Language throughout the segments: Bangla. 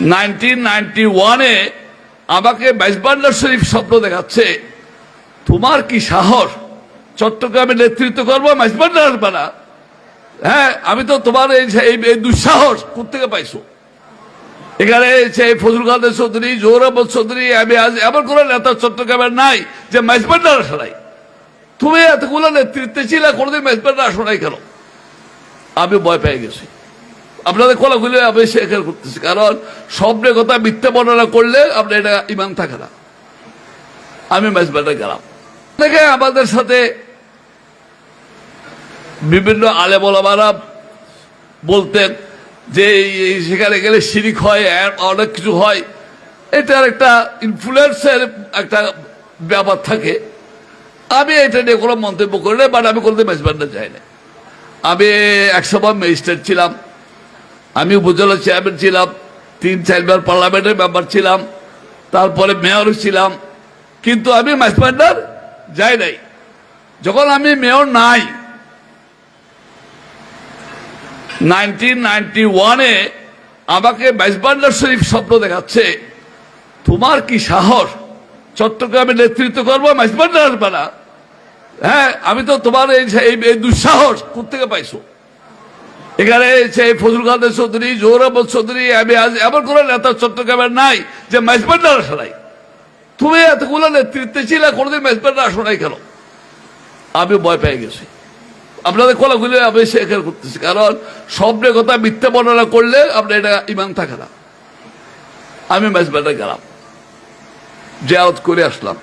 1991-এ আমাকে মেজবান্ডার শরীফ স্বপ্ন দেখাচ্ছে, তোমার কি সাহস চট্টগ্রামে নেতৃত্ব করবো, মেজবান্ডার আসবে না? হ্যাঁ, আমি তো তোমার এই দুঃসাহস কোথেকে পাইছো? এখানে ফজলুল কাদের চৌধুরী, জহুর আহমদ চৌধুরী, আমি আজ এমন কোন নেতা চট্টগ্রামের নাই যে মেজবান্ডার আসে নাই। তুমি এতগুলো নেতৃত্বে ছিলে, কোনোদিন মেজবান্ডার আসো নাই কেন? আমি ভয় পেয়ে গেছি। আপনাদের কোলাগুলি আমি শেখার করতেছি, কারণ স্বপ্নের কথা মিথ্যা বর্ণনা করলে আপনার এটা ইমান থাকে না। আমি মেজবান্ডার গেলাম, দেখে আমাদের সাথে বিভিন্ন আলেম ওলামারা বলতেন যে সেখানে গেলে শিরিক হয়, অনেক কিছু হয়, এটার একটা ইনফ্লুয়েন্সের একটা ব্যাপার থাকে। আমি এটা নিয়ে কোনো মন্তব্য করি না, বাট আমি কোনোদিন মেজবান্ডার যাই না। আমি একসময় ম্যাজিস্ট্রেট ছিলাম, আমি উপজেলা চেয়ারম্যান ছিলাম, 3-4 বার পার্লামেন্টের মেম্বার ছিলাম, তারপরে মেয়র ছিলাম, কিন্তু আমি মেজবান্ডার যাই নাই। যখন আমি মেয়র নাই, 1991-এ আমাকে মেজবান্ডার শরীফ স্বপ্ন দেখাচ্ছে, তোমার কি সাহস চট্টগ্রামে নেতৃত্ব করবো, মেজবান্ডার আসবে না? হ্যাঁ, আমি তো তোমার এই দুঃসাহস কোথেকে পাইছো? এখানে ফজলুল কাদের চৌধুরী, জহুর আহমদ চৌধুরী, আমি আজ এমন কোন নেতা চট্টগ্রামের নাই যে মেজবান্ডার আসে নাই। তুমি এতগুলো নেতৃত্বে ছিলে, কোনোদিন মেজবান্ডার আসো নাই কেন? আমি ভয় পেয়ে গেছি। আপনাদের কোলাগুলি আমি শেখার করতেছি, কারণ স্বপ্নের কথা মিথ্যা বর্ণনা করলে আপনার এটা ইমান থাকে না। আমি মেজবান্ডার গেলাম, জিয়ারত করে আসলাম,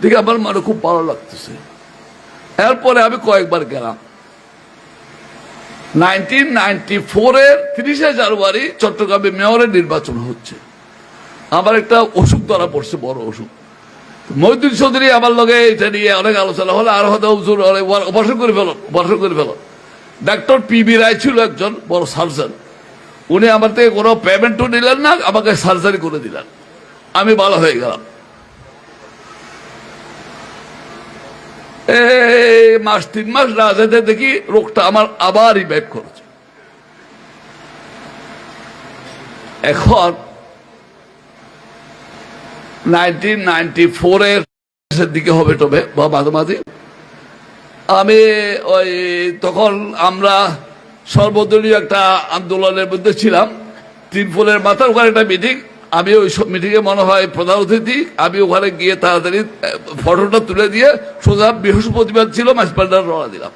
দেখে আমার মনে খুব ভালো লাগতেছে। এরপরে আমি কয়েকবার গেলাম। 1994-এর 30শে জানুয়ারি চট্টগ্রামে মেয়রের নির্বাচন হচ্ছে। আমার একটা অসুখ ধরা পড়ছে, বড় অসুখ। মহিউদ্দিন চৌধুরী আমার লগে এটা নিয়ে অনেক আলোচনা হলো, আর হয়তো অপারেশন করে ফেলো। ডাক্তার PB রায় ছিল একজন বড় সার্জন, উনি আমার থেকে কোনো পেমেন্টও নিলেন না, আমাকে সার্জারি করে দিলেন, আমি ভালো হয়ে গেলাম। মাস 3 মাস না যেতে দেখি রোগটা আমার আবার রিভাইভ করেছে। এখন 1994-এর দিকে হবে তবে বা মাঝামাঝি, আমি ওই তখন আমরা সর্বদলীয় একটা আন্দোলনের মধ্যে ছিলাম। তিনফুলের মাথার ওখানে একটা মিটিং, আমি ওই মিটিংয়ে মনে হয় প্রধান অতিথি। আমি ওখানে গিয়ে তাড়াতাড়ি ফটোটা তুলে দিয়ে সোজা বৃহস্পতিবার ছিল মেজবান্ডার রওনা দিলাম।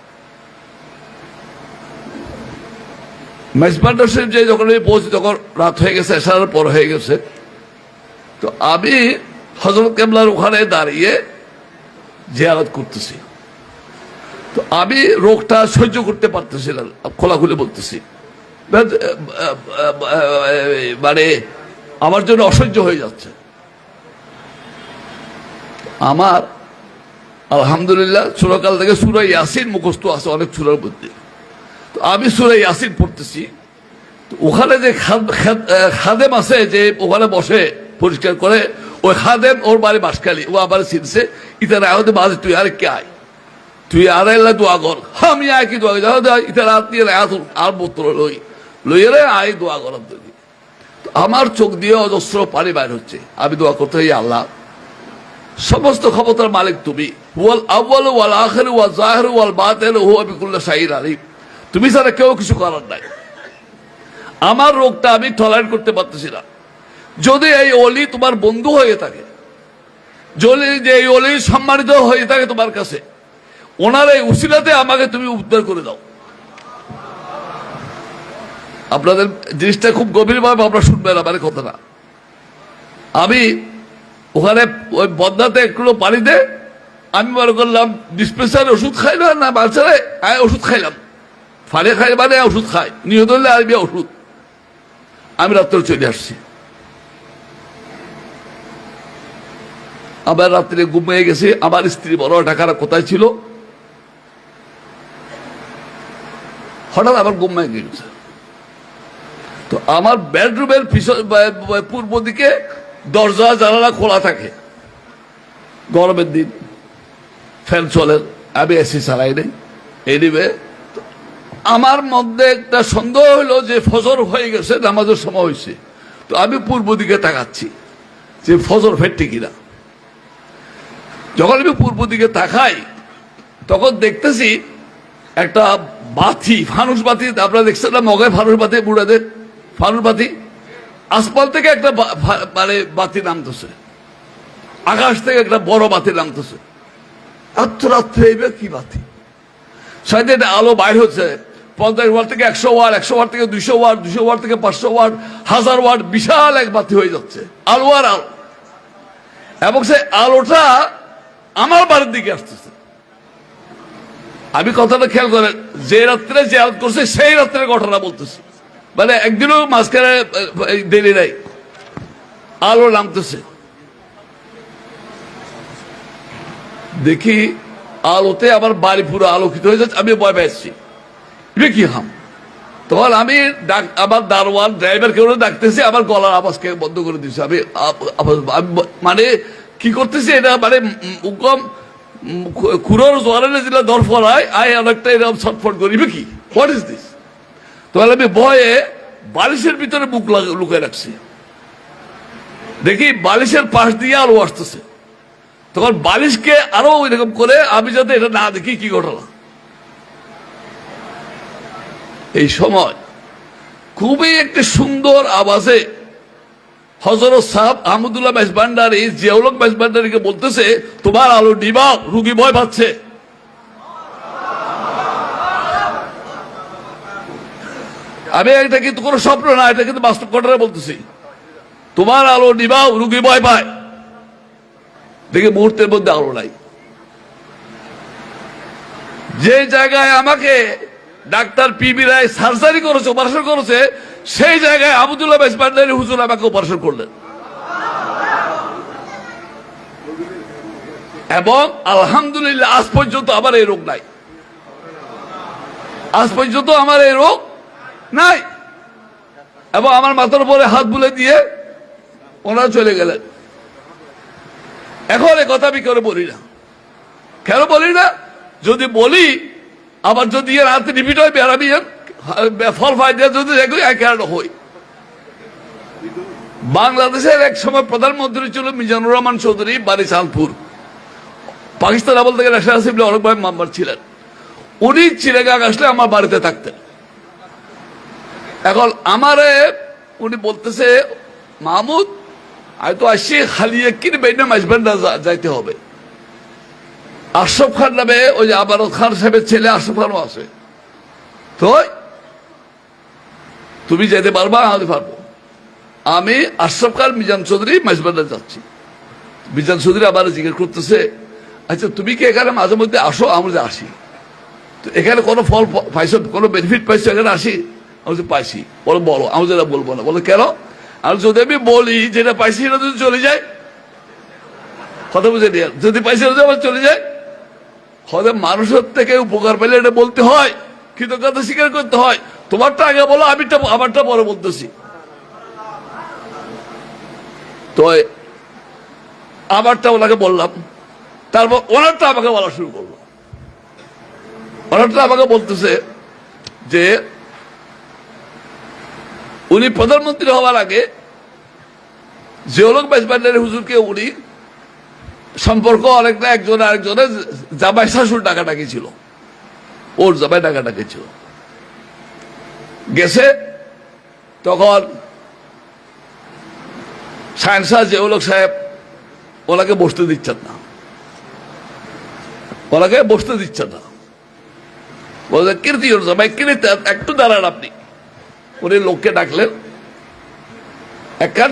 মেজবান্ডার শরীফ যে যখন আমি পৌঁছি তখন রাত হয়ে গেছে, এশারের পর হয়ে গেছে। তো আমি হযরত কেবলার ওখানে দাঁড়িয়ে জিয়ারত করতেছি। তো আমি রোগটা সহ্য করতে পারতেছি না, খোলাখুলি বলতেছি, মানে আমার জন্য অসহ্য হয়ে যাচ্ছে। আমার আলহামদুলিল্লাহ ছোটকাল থেকে সূরা ইয়াসিন মুখস্থ আছে অনেক সূরার মধ্যে। তো আমি সূরা ইয়াসিন পড়তেছি, ওখানে যে খাদেম আছে যে ওখানে বসে পরিষ্কার করে, ওই খাদেম ওর বাড়ি বাসখালী, ও আবার চিনছে। ইতার আয়তে বাজে তুই আর কে আয়, তুই আর এলা দোয়া কর। আমি আয় কি দোয়া ইতার আত্মীয় আর বোতল লইয়ে রে আয় দোয়া করার জন্য। আমার চোখ দিয়ে অজস্র পানি বাইর হচ্ছে। আমি দোয়া করতে হই, আল্লাহ সমস্ত ক্ষমতার মালিক তুমি, ওয়াল আউয়াল ওয়াল আখির ওয়াল জাহির ওয়াল বাতিন হুয়া বিকুল্লি শাইইন আলিম। তুমি ছাড়া কেউ কিছু করার নাই। আমার রোগটা আমি টলারেট করতে পারতেছি না। যদি এই ওলি তোমার বন্ধু হয়ে থাকে, যদি এই ওলি সম্মানিত হয়ে থাকে তোমার কাছে, ওনার এই উসিলাতে আমাকে তুমি উদ্ধার করে দাও। আপনাদের জিনিসটা খুব গভীরভাবে আপনারা শুনবেন আমার কথাটা। আমি ওখানে ওই বদনাতে একটু পানি দে, আমি মনে করলাম ডিসপেন্সারে ওষুধ খাই না বাচ্চারে ওষুধ খাইলাম, ফালে খাই মানে ওষুধ খাই, নিহত হলে আরবি ওষুধ। আমি রাত্রে চলে আসছি, আবার রাত্রে ঘুমিয়ে গেছি। আমার স্ত্রী বড় টাকারা কোথায় ছিল, হঠাৎ আবার ঘুমিয়ে গেছে। তো আমার বেডরুমের পূর্ব দিকে দরজা জানালা খোলা থাকে, গরমের দিন ফ্যান চলে, আমি এসি চালাই নেই। এনিওয়ে আমার মধ্যে একটা সন্দেহ হইল যে ফজর হয়ে গেছে, নামাজের সময় হয়েছে। তো আমি পূর্ব দিকে তাকাচ্ছি যে ফজর ফেটে কিনা। যখন আমি পূর্ব দিকে তাকাই তখন দেখতেছি একটা বাতি, ফানুস বাতি, আপনারা দেখছেন না মগায় ফানুস বাতি, বুড়াদের ফানুস বাতি, আসমান থেকে একটা মানে বাতি নামতেছে, আকাশ থেকে একটা বড় বাতি নামতেছে। এত রাত্রে এইবার কি বাতি? সাথে আলো বাইর হচ্ছে 50 ওয়াট থেকে 100 ওয়াট, 100 ওয়াট থেকে 200 ওয়াট, 200 ওয়াট থেকে 500 ওয়াট, 1000 ওয়াট, বিশাল এক বাতি হয়ে যাচ্ছে, আলো আর আলো। এবং সেই আলোটা আমার বাড়ির দিকে আসতেছে। আমি কথাটা খেয়াল করেন, যে রাত্রে জিয়ারত করছে সেই রাত্রের ঘটনা বলতেছি, মানে একদিনও মাঝখানে দেরি নাই। আলো নামতেছে, দেখি আলোতে আমার বাড়ি পুরো আলোকিত হয়ে যাচ্ছে। আমি ভয় পেয়েছি, কি হাম। তখন আমি আমার দারোয়ান ড্রাইভার কেউ ডাকতেছি, আমার গলার আওয়াজকে বন্ধ করে দিচ্ছি। আমি মানে কি করতেছি এটা, মানে কুরোর জোয়ারে যেটা দর ফরায় আয় অনেকটা এরকম ছটফট করিবে কি, হোয়াট ইজ দিস। তাহলে আমি ভয়ে বালিশের ভিতরে মুখ লুকিয়ে রাখছি। দেখি বালিশের পাশ দিয়ে আলো আসতেছে, তখন বালিশকে আরো এরকম করে আমি যাতে এটা না দেখি কি ঘটনা। এই সময় খুবই একটি সুন্দর আওয়াজে হযরত সাহেব আহমদুল্লাহ মেজবান্ডারি, জিয়াউল মেজবান্ডারিকে বলতেছে, তোমার আলো নিবাও, রুগী ভয় পাচ্ছে। আমি এটা কিন্তু কোনো স্বপ্ন না, এটা কিন্তু বাস্তব ঘটনা বলতেছি। তোমার আলো নিবাও, রুগী ভয় পায়। দেখি মুহূর্তের মধ্যে আলো নাই। যে জায়গায় আমাকে ডাক্তার পিবি রায় সার্জারি করেছে, অপারেশন করেছে, সেই জায়গায় আহমদুল্লাহ মেজবান্ডারি হুজুর আমাকে অপারেশন করলেন। এবং আলহামদুলিল্লাহ আজ পর্যন্ত আমার এই রোগ নাই, আজ পর্যন্ত আমার এই রোগ নাই। এবং আমার মাথার উপরে হাত বুলে দিয়ে ওনারা চলে গেলেন। এখন এ কথা আমি কেন বলি না, কেন বলি না? যদি বলি আবার যদি এর হাতে রিপিট হয়, বেড়াবি ফল ফায়দা যদি হই। বাংলাদেশের এক সময় প্রধানমন্ত্রী ছিল মিজানুর রহমান চৌধুরী, বাড়ি চাঁদপুর। পাকিস্তান আমল থেকে ন্যাশনাল অ্যাসেম্বলি অনেক ভাই মেম্বার ছিলেন। উনি চিড়েগাং আসলে আমার বাড়িতে থাকতেন। এখন আমারে উনি বলতেছে, মাহমুদ আমি তো আসছি খালি একদিন বেইনে মাইজবান্ডা যাইতে হবে। আশরাফ খান নামে ওই যে আবারত খান সাহেবের ছেলে আশরাফ খানও আছে, তো তুমি যেতে পারবা? আমি পারবো। আমি আশরাফ খান, মিজান চৌধুরী মাইজবান্ডা যাচ্ছি। মিজান চৌধুরী আবার জিজ্ঞেস করতেছে, আচ্ছা তুমি কি এখানে মাঝে মধ্যে আসো? আমরা আসি। তো এখানে কোনো ফল পাইছো, কোনো বেনিফিট পাইছো এখানে? আসি। আমি পাইছি। বলো বলো। আমি যেটা বলবো না। বলো কেন? আর যদি আমি বলি যেটা পাইছি সেটা যদি চলে যায়, কথা বুঝে নিয়ে, যদি পাইছি সেটা আবার চলে যায়। হয়তো মানুষের থেকে উপকার পেলে এটা বলতে হয়, কৃতজ্ঞতা স্বীকার করতে হয়। তোমারটা আগে বলো, আমারটা পরে বলতেছি। তো আমারটা ওনাকে বললাম, তারপর ওনারটা আমাকে বলা শুরু করলো। ওনারটা আমাকে বলতেছে যে উনি প্রধানমন্ত্রী হওয়ার আগে জিয়াউল মেজবান্ডারি হুজুরকে উনি সম্পর্ক অনেকটা একজন আরেকজনের জামাই শাশুর ডাকাডাকি ছিল, ওর জামাই ডাকাডাকি ছিল। গেছে তখন শাহেনশাহ জিয়াউল সাহেব ওনাকে বসতে দিচ্ছেন না, ওনাকে বসতে দিচ্ছেন না। বলছে কীর্তি ওর জামাই, কীর্তি একটু দাঁড়ান আপনি। উনি লোককে ডাকলেন, একখান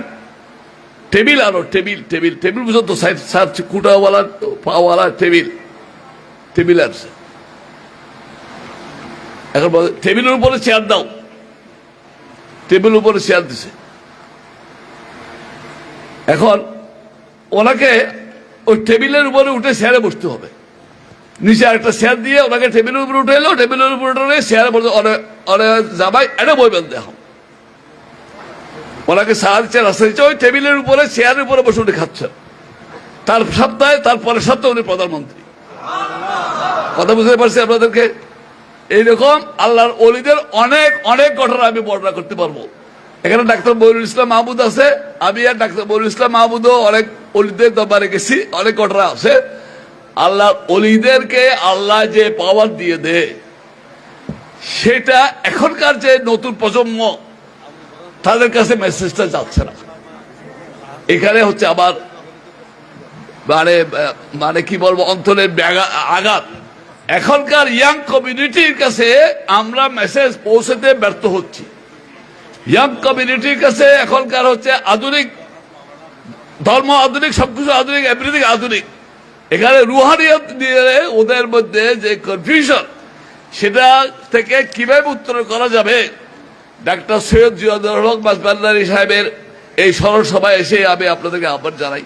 টেবিল আনো, টেবিল টেবিল টেবিল বুঝো তো, সাইড কুটাওয়ালা পাওয়ালা টেবিল আছে। এখন টেবিলের উপরে চেয়ার দাও, টেবিলের উপরে চেয়ার দিছে। এখন ওনাকে ওই টেবিলের উপরে উঠে চেয়ারে বসতে হবে। নিচে আরেকটা চেয়ার দিয়ে ওনাকে টেবিলের উপরে উঠে এলো, টেবিলের উপরে উঠে চেয়ারে বসে যাবাই এটা বইবেন দেখো। ওনাকে সারা দিচ্ছে, রাস্তা দিচ্ছে, ওই টেবিলের উপরে চেয়ারের উপরে বসে উঠে খাচ্ছেন। তার সপ্তাহে, তারপরের সপ্তাহে উনি প্রধানমন্ত্রী। কথা বুঝতে পারছি আপনাদেরকে? এইরকম আল্লাহর ওলিদের অনেক অনেক ঘটনা আমি বর্ণনা করতে পারবো। এখানে ডাক্তার মহিরুল ইসলাম মাহমুদ আছে, আমি আর ডাক্তার মহিরুল ইসলাম মাহমুদও অনেক অলিদের দরবারে গেছি, অনেক ঘটনা আছে। আল্লাহ অলিদেরকে আল্লাহ যে পাওয়ার দিয়ে দেয়, সেটা এখনকার যে নতুন প্রজন্ম তাদের কাছে মেসেজটা যাচ্ছে না। এখানে হচ্ছে আবার মানে মানে কি বলবো, অন্তরের আঘাত। এখনকার ইয়াং কমিউনিটির কাছে আমরা মেসেজ পৌঁছাতে ব্যর্থ হচ্ছি। ইয়াং কমিউনিটির কাছে এখনকার হচ্ছে আধুনিক ধর্ম, আধুনিক সবকিছু আধুনিক, এভরিথিং আধুনিক। এখানে রুহানিয়ত নিয়ে ওদের মধ্যে যে কনফিউশন, সেটা থেকে কিভাবে উত্তর করা যাবে, ডাক্তার সৈয়দ জিয়াউর রহমান মাসবান্দারী সাহেবের এই স্মরণ সভায় এসে আমি আপনাদেরকে আহ্বান জানাই।